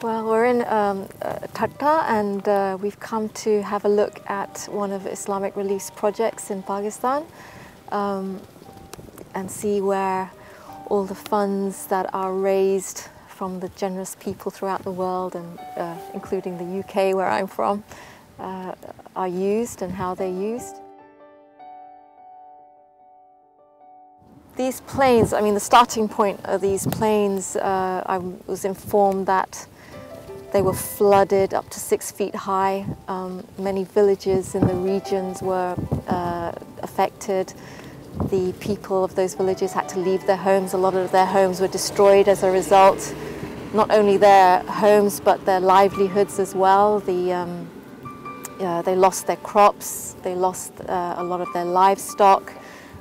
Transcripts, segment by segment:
Well, we're in Thatta, and we've come to have a look at one of Islamic Relief's projects in Pakistan and see where all the funds that are raised from the generous people throughout the world, and including the UK where I'm from, are used and how they're used. These planes, I mean, the starting point of these planes, I was informed that they were flooded up to 6 feet high. Many villages in the regions were affected. The people of those villages had to leave their homes. A lot of their homes were destroyed as a result. Not only their homes, but their livelihoods as well. They lost their crops, they lost a lot of their livestock.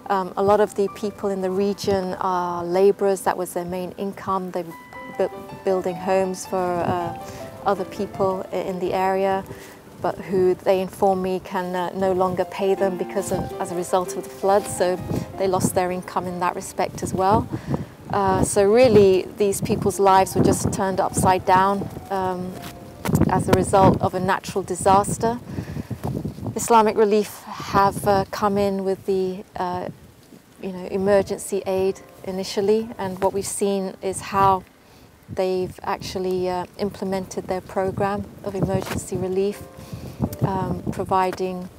A lot of the people in the region are labourers. That was their main income. They were building homes for other people in the area, but who they inform me can no longer pay them because as a result of the floods, so they lost their income in that respect as well. So really these people's lives were just turned upside down as a result of a natural disaster. Islamic Relief have come in with the emergency aid initially, and what we've seen is how they've actually implemented their program of emergency relief, providing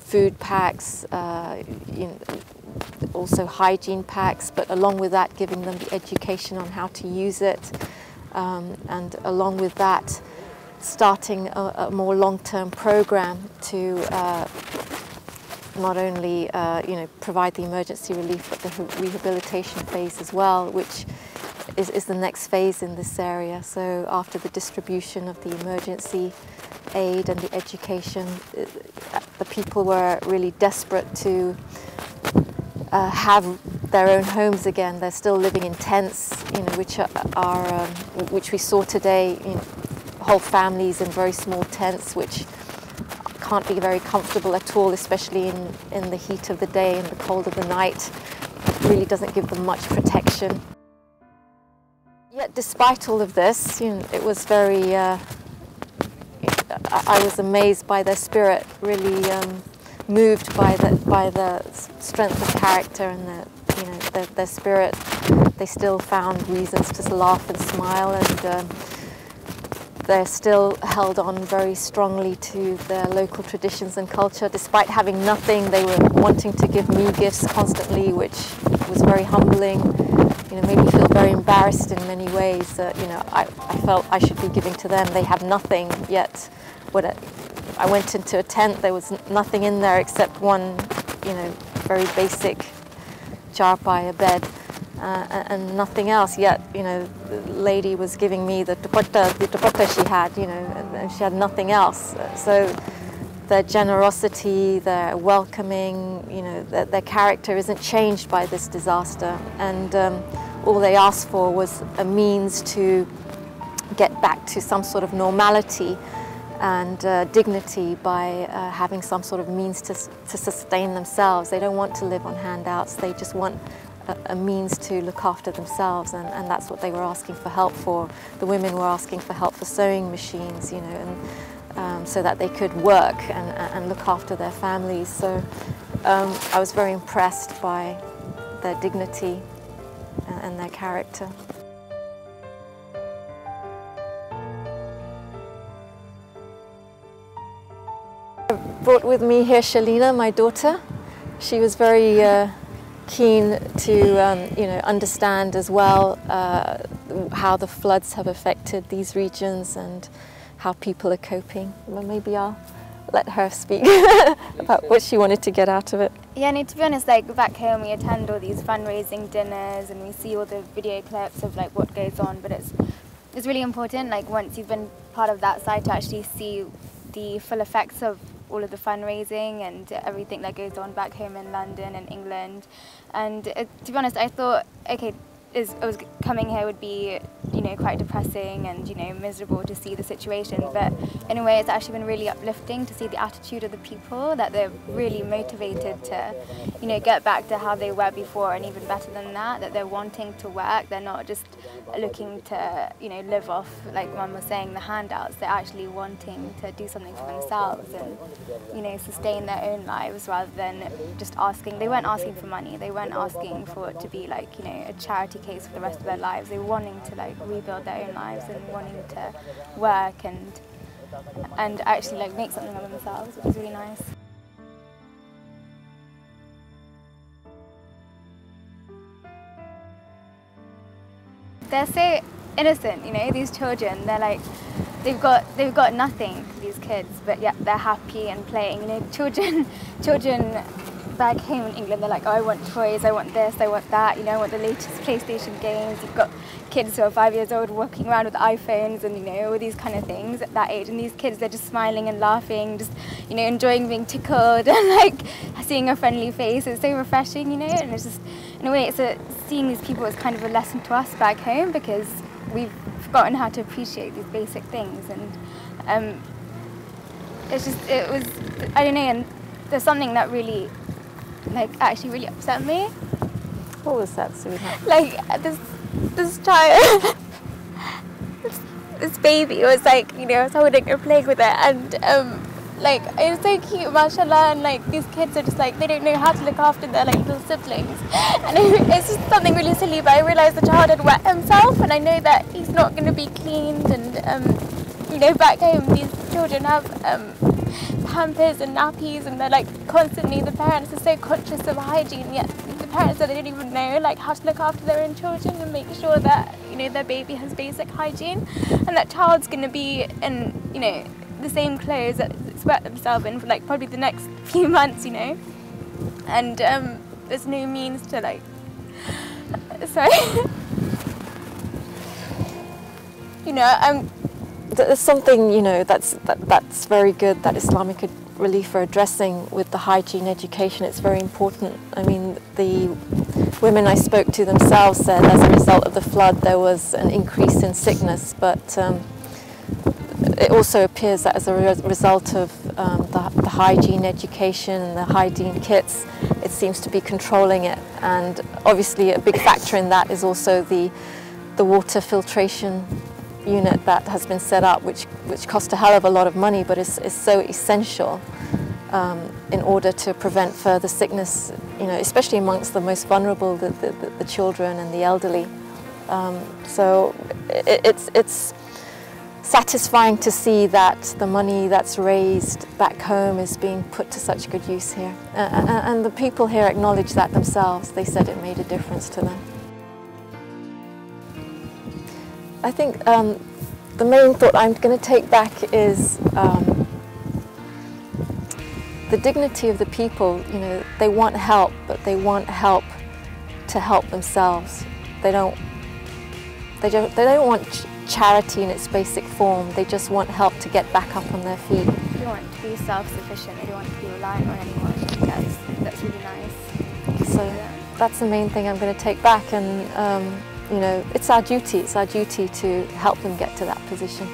food packs, also hygiene packs, but along with that giving them the education on how to use it, and along with that starting a more long-term program to not only provide the emergency relief, but the rehabilitation phase as well, which is the next phase in this area. So after the distribution of the emergency aid and the education, the people were really desperate to have their own homes again. They're still living in tents, which we saw today, whole families in very small tents, which can't be very comfortable at all, especially in the heat of the day and the cold of the night. It really doesn't give them much protection. Yet despite all of this, it was very, I was amazed by their spirit, really moved by the strength of character and their spirit. They still found reasons to laugh and smile, and they're still held on very strongly to their local traditions and culture. Despite having nothing, they were wanting to give me gifts constantly, which was very humbling. Made me feel very embarrassed in many ways. I felt I should be giving to them. They have nothing, yet I went into a tent, there was nothing in there except one, very basic charpai, a bed, and nothing else. Yet, the lady was giving me the dupatta she had, and she had nothing else. So their generosity, their welcoming, their character isn't changed by this disaster. And all they asked for was a means to get back to some sort of normality and dignity by having some sort of means to sustain themselves. They don't want to live on handouts. They just want a means to look after themselves, and that's what they were asking for help for. The women were asking for help for sewing machines, and so that they could work and look after their families. So I was very impressed by their dignity and their character. I brought with me here Shalina, my daughter. She was very keen to understand as well how the floods have affected these regions and how people are coping. Well, maybe I'll let her speak about what she wanted to get out of it. Yeah, to be honest, back home we attend all these fundraising dinners and we see all the video clips of what goes on, but it's really important, once you've been part of that side, to actually see the full effects of all of the fundraising and everything that goes on back home in London and England. And to be honest, I thought, okay, was coming here would be, you know, quite depressing and, you know, miserable to see the situation, but in a way it's actually been really uplifting to see the attitude of the people, that they're really motivated to, you know, get back to how they were before, and even better than that, that they're wanting to work. They're not just looking to, you know, live off, like Mum was saying, the handouts. They're actually wanting to do something for themselves and, you know, sustain their own lives, rather than just asking. They weren't asking for money, they weren't asking for it to be like, you know, a charity case for the rest of their lives. They were wanting to like rebuild their own lives and wanting to work and actually like make something of themselves, which is really nice. They're so innocent, you know, these children. They're like, they've got nothing, these kids, but yet they're happy and playing. You know, children back home in England, they're like, oh, I want toys, I want this, I want that, you know, I want the latest PlayStation games. You've got kids who are 5 years old walking around with iPhones and, you know, all these kind of things at that age. And these kids, they're just smiling and laughing, just, you know, enjoying being tickled and like seeing a friendly face. It's so refreshing, you know, and it's just, in a way, seeing these people is kind of a lesson to us back home, because we've forgotten how to appreciate these basic things. And it was, I don't know, and there's something that really, like, actually really upset me. What was that, sweetheart? Like, this child, this baby was like, you know, I was holding her, playing with it, and like, it's so cute, mashallah, and like, these kids are just like, they don't know how to look after their like little siblings, and it's just something really silly, but I realised the child had wet himself, and I know that he's not going to be cleaned, and you know, back home these children have Pampers and nappies, and they're like constantly, the parents are so conscious of hygiene, yet the parents, that they don't even know like how to look after their own children and make sure that, you know, their baby has basic hygiene, and that child's going to be in, you know, the same clothes that it's wet themselves in for like probably the next few months, you know, and there's no means to like, sorry, you know, there's something, you know, that's very good that Islamic Relief are addressing with the hygiene education. It's very important. I mean, the women I spoke to themselves said as a result of the flood there was an increase in sickness, but it also appears that as a result of the hygiene education and the hygiene kits, it seems to be controlling it. And obviously a big factor in that is also the water filtration unit that has been set up, which cost a hell of a lot of money, but is so essential in order to prevent further sickness, you know, especially amongst the most vulnerable, the children and the elderly. So it's satisfying to see that the money that's raised back home is being put to such good use here. And the people here acknowledge that themselves. They said it made a difference to them. I think the main thought I'm going to take back is the dignity of the people. You know, they want help, but they want help to help themselves. They don't want charity in its basic form. They just want help to get back up on their feet. They don't want to be self-sufficient. They don't want to be reliant on anyone. That's really nice. So that's the main thing I'm going to take back, and you know, it's our duty to help them get to that position.